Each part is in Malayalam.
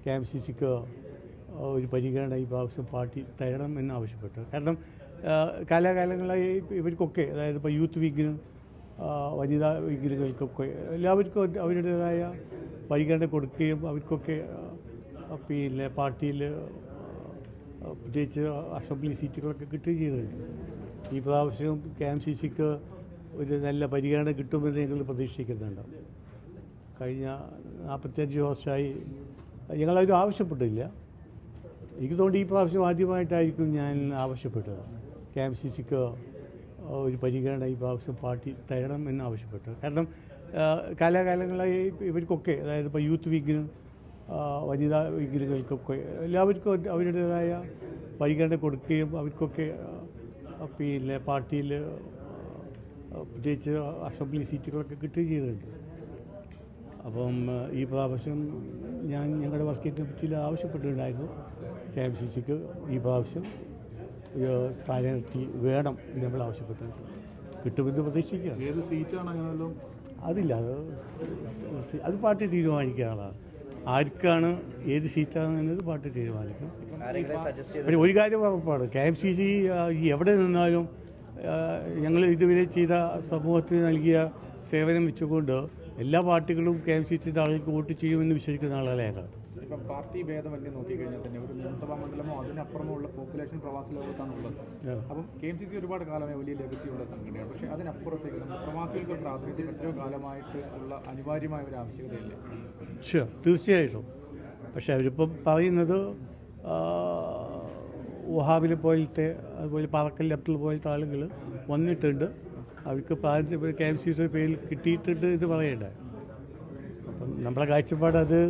KMCCക്ക് ഒരു പരിഗണന ഈ പ്രാവശ്യം പാർട്ടി തരണം എന്നാവശ്യപ്പെട്ടു. കാരണം കാലാകാലങ്ങളായി ഇവർക്കൊക്കെ, അതായത് ഇപ്പോൾ യൂത്ത് വിങ്ങിന്, വനിതാ വിങ്ങിനുകൾക്കൊക്കെ എല്ലാവർക്കും അവരുടേതായ പരിഗണന കൊടുക്കുകയും അവർക്കൊക്കെ പിന്നെ പാർട്ടിയിൽ പ്രത്യേകിച്ച് അസംബ്ലി സീറ്റുകളൊക്കെ കിട്ടുകയും ചെയ്തിട്ടുണ്ട്. ഈ പ്രാവശ്യം KMCCക്ക് ഒരു നല്ല പരിഗണന കിട്ടുമെന്ന് ഞങ്ങൾ പ്രതീക്ഷിക്കുന്നുണ്ട്. കഴിഞ്ഞ 45 വർഷമായി ഞങ്ങളത് ആവശ്യപ്പെട്ടില്ല. എനിക്ക് തോന്നി ഈ പ്രാവശ്യം ആദ്യമായിട്ടായിരിക്കും ഞാൻ ആവശ്യപ്പെട്ടത്. KMCCക്ക് ഒരു പരിഗണന ഈ പ്രാവശ്യം പാർട്ടി തരണം എന്നാവശ്യപ്പെട്ടു. കാരണം കാലാകാലങ്ങളായി ഇവർക്കൊക്കെ, അതായത് ഇപ്പോൾ യൂത്ത് വിങ്ങിന്, വനിതാ വിങ്ങിനുകൾക്കൊക്കെ എല്ലാവർക്കും അവരുടേതായ പരിഗണന കൊടുക്കുകയും അവർക്കൊക്കെ പിന്നെ പാർട്ടിയിൽ പ്രത്യേകിച്ച് അസംബ്ലി സീറ്റുകളൊക്കെ കിട്ടുകയും ചെയ്തിട്ടുണ്ട്. അപ്പം ഈ പ്രാവശ്യം ഞങ്ങളുടെ വർക്കിംഗ് കമ്മിറ്റിയിൽ ആവശ്യപ്പെട്ടിട്ടുണ്ടായിരുന്നു KMCCക്ക് ഈ പ്രാവശ്യം ഒരു സ്ഥാനാർത്ഥി വേണം എന്ന് നമ്മൾ ആവശ്യപ്പെട്ടിട്ടുണ്ട്. കിട്ടുമെന്ന് പ്രതീക്ഷിക്കുക. ഏത് സീറ്റാണ് അങ്ങനെയല്ലോ? അതില്ല, അത് പാർട്ടി തീരുമാനിക്കാനുള്ളതാണ്. ആർക്കാണ് ഏത് സീറ്റാണ് എന്നത് പാർട്ടി തീരുമാനിക്കും. പക്ഷേ ഒരു കാര്യം ഉറപ്പാണ്, KMCC എവിടെ നിന്നാലും ഞങ്ങൾ ഇതുവരെ ചെയ്ത സമൂഹത്തിന് നൽകിയ സേവനം വെച്ചുകൊണ്ട് എല്ലാ പാർട്ടികളും KMCCയുടെ ആളുകൾക്ക് വോട്ട് ചെയ്യുമെന്ന് വിശ്വസിക്കുന്ന ആളുകളെ ഞങ്ങൾ. ഇപ്പം പാർട്ടി ഭേദമന്യേ നോക്കിക്കഴിഞ്ഞാൽ തന്നെ ഒരു നിയമസഭാ മണ്ഡലമോ അതിനപ്പുറമുള്ള പോപ്പുലേഷൻ പ്രവാസി ലോകത്താണ് ഉള്ളത്. അപ്പം KMCC ഒരുപാട് കാലമായി വലിയ ലെഗസിയുള്ള സംഘടനയാണ്. പക്ഷേ അതിനപ്പുറത്തേക്ക് നമ്മൾ പ്രവാസികൾക്ക് പ്രാതിനിധ്യം എത്രയോ കാലമായിട്ട് ഉള്ള അനിവാര്യമായ ഒരു ആവശ്യകതയല്ലേ? തീർച്ചയായിട്ടും. പക്ഷേ അവരിപ്പം പറയുന്നത് വഹാബിനെ പോലത്തെ, അതുപോലെ പാറക്കൽ അബ്ദുൾ പോലത്തെ ആളുകൾ വന്നിട്ടുണ്ട്, അവർക്ക് KMCCയുടെ പേരിൽ കിട്ടിയിട്ടുണ്ട് എന്ന് പറയണ്ടേ. അപ്പം നമ്മളെ കാഴ്ചപ്പാട് അത്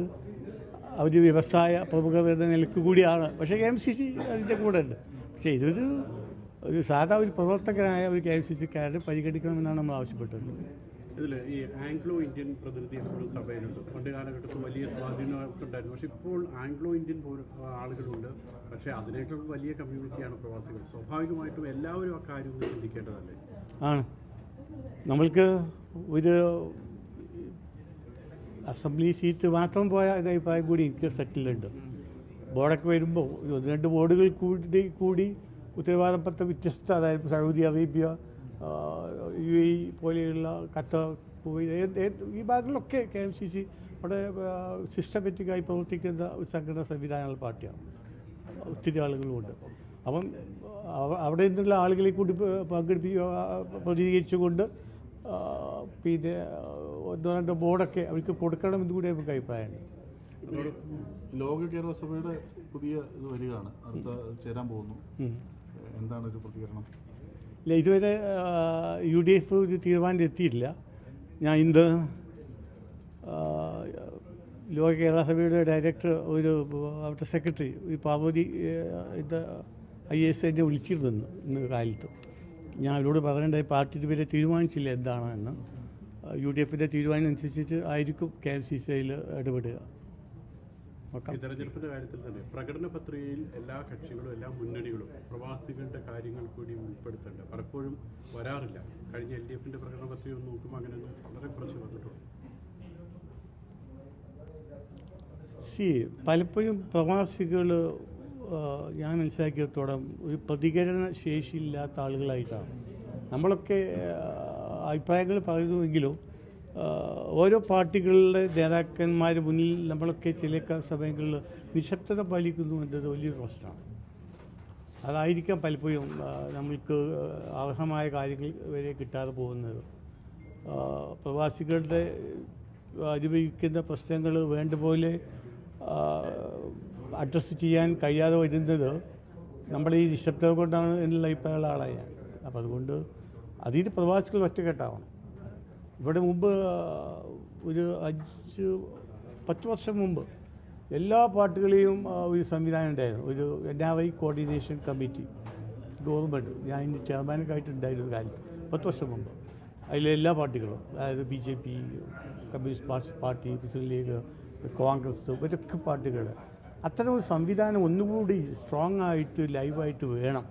അവർ വ്യവസായ പ്രമുഖർ എന്ന നിലക്ക് കൂടിയാണ്. പക്ഷേ KMCC അതിൻ്റെ കൂടെ ഉണ്ട്. പക്ഷേ ഇതൊരു സാധാ ഒരു പ്രവർത്തകനായ ഒരു KMCCക്കാരനെ പരിഗണിക്കണമെന്നാണ് നമ്മൾ ആവശ്യപ്പെട്ടത്. ഇതിൽ ഈ ആംഗ്ലോ ഇന്ത്യൻ പ്രതിനിധി എപ്പോഴും സഭയിലുണ്ട്. പണ്ട് കാലഘട്ടത്തിൽ വലിയ സ്വാധീനമൊക്കെ ഉണ്ടായിരുന്നു. പക്ഷേ ഇപ്പോൾ ആംഗ്ലോ ഇന്ത്യൻ ആളുകളുണ്ട്. പക്ഷേ അതിനേക്കാൾ വലിയ കമ്മ്യൂണിറ്റിയാണ് പ്രവാസികൾ. സ്വാഭാവികമായിട്ടും എല്ലാവരും ആ കാര്യം ഒന്ന് ചിന്തിക്കേണ്ടതല്ലേ? ആണ്. നമ്മൾക്ക് ഒരു അസംബ്ലി സീറ്റ് മാത്രം പോയ അഭിപ്രായം കൂടി എനിക്ക് സെറ്റിലുണ്ട്. ബോർഡൊക്കെ വരുമ്പോൾ 1-2 ബോർഡുകൾ കൂടി ഉത്തരവാദപ്പെട്ട വ്യത്യസ്ത, അതായത് സൗദി അറേബ്യ, UAE പോലെയുള്ള ഖത്തർ, ഈ ഭാഗങ്ങളിലൊക്കെ KMCC അവിടെ സിസ്റ്റമാറ്റിക്കായി പ്രവർത്തിക്കുന്ന ഒരു സംഘടന സംവിധാനമുള്ള പാർട്ടിയാണ്. ഒത്തിരി ആളുകളുമുണ്ട്. അപ്പം അവിടെ നിന്നുള്ള ആളുകളെ കൂടി പ്രതിനിധീകരിച്ചുകൊണ്ട് പിന്നെ 1-2 ബോർഡൊക്കെ അവർക്ക് കൊടുക്കണമെന്ന് കൂടി നമുക്ക് അഭിപ്രായമുണ്ട്. ലോക കേരള സഭയുടെ പുതിയ ഇത് വരികയാണ്, അടുത്ത ചേരാൻ പോകുന്നു. എന്താണ് ഒരു പ്രതികരണം? ഇല്ല, ഇതുവരെ UDF ഒരു തീരുമാനത്തിലെത്തിയിട്ടില്ല. ഞാൻ ഇന്ന് ലോക കേരള സഭയുടെ ഡയറക്ടർ, അവിടുത്തെ സെക്രട്ടറി പാർവതി IAS എന്നെ വിളിച്ചിരുന്നു ഇന്ന് കാലത്ത്. ഞാൻ അവരോട് പറയേണ്ട പാർട്ടി ഇതുവരെ തീരുമാനിച്ചില്ല എന്താണെന്ന്. UDFൻ്റെ തീരുമാനം അനുസരിച്ചിട്ട് ആയിരിക്കും KMCCയിൽ ഇടപെടുക. തെരഞ്ഞെടുപ്പിൻ്റെ കാര്യത്തിൽ തന്നെ പ്രകടന പത്രികയിൽ എല്ലാ കക്ഷികളും എല്ലാ മുന്നണികളും പ്രവാസികളുടെ കാര്യങ്ങൾ കൂടി ഉൾപ്പെടുത്തേണ്ട പലപ്പോഴും വരാറില്ല. കഴിഞ്ഞ LDFൻ്റെ പ്രകടന പത്രിക ഒന്ന് നോക്കുമ്പോൾ അങ്ങനെയൊന്നും വളരെ കുറച്ച് വന്നിട്ടുണ്ട്. പലപ്പോഴും പ്രവാസികൾ ഞാൻ മനസ്സിലാക്കിയത്തോളം ഒരു പ്രതികരണ ശേഷിയില്ലാത്ത ആളുകളായിട്ടാണ്. നമ്മളൊക്കെ അഭിപ്രായങ്ങൾ പറയുന്നുവെങ്കിലും ഓരോ പാർട്ടികളുടെ നേതാക്കന്മാർ മുന്നിൽ നമ്മളൊക്കെ ചില സമയങ്ങളിൽ നിശബ്ദത പാലിക്കുന്നു എന്നത് വലിയൊരു പ്രശ്നമാണ്. അതായിരിക്കാം പലപ്പോഴും നമ്മൾക്ക് അർഹമായ കാര്യങ്ങൾ വരെ കിട്ടാതെ പോകുന്നത്. പ്രവാസികളുടെ അനുഭവിക്കുന്ന പ്രശ്നങ്ങൾ വേണ്ട പോലെ അഡ്രസ്സ് ചെയ്യാൻ കഴിയാതെ വരുന്നത് നമ്മുടെ ഈ നിശബ്ദത കൊണ്ടാണ് എന്നുള്ള അഭിപ്രായമുള്ള ആളാണ് ഞാൻ. അപ്പോൾ അതുകൊണ്ട് അതിന് പ്രവാസികൾ ഒറ്റക്കെട്ടാവണം. ഇവിടെ മുമ്പ് ഒരു 5-10 വർഷം മുമ്പ് എല്ലാ പാർട്ടികളെയും ഒരു സംവിധാനം ഉണ്ടായിരുന്നു, ഒരു NRI കോർഡിനേഷൻ കമ്മിറ്റി ഗവൺമെൻറ്. ഞാൻ ഇതിൻ്റെ ചെയർമാനൊക്കെ ആയിട്ടുണ്ടായിരുന്ന കാലത്ത് 10 വർഷം മുമ്പ്. അതിലെല്ലാ പാർട്ടികളും, അതായത് BJP, കമ്മ്യൂണിസ്റ്റ് പാർട്ടി, മുസ്ലിം ലീഗ്, കോൺഗ്രസ്, ഇവരൊക്കെ പാർട്ടികൾ. അത്തരം ഒരു സംവിധാനം ഒന്നുകൂടി സ്ട്രോങ് ആയിട്ട് ലൈവായിട്ട് വേണം.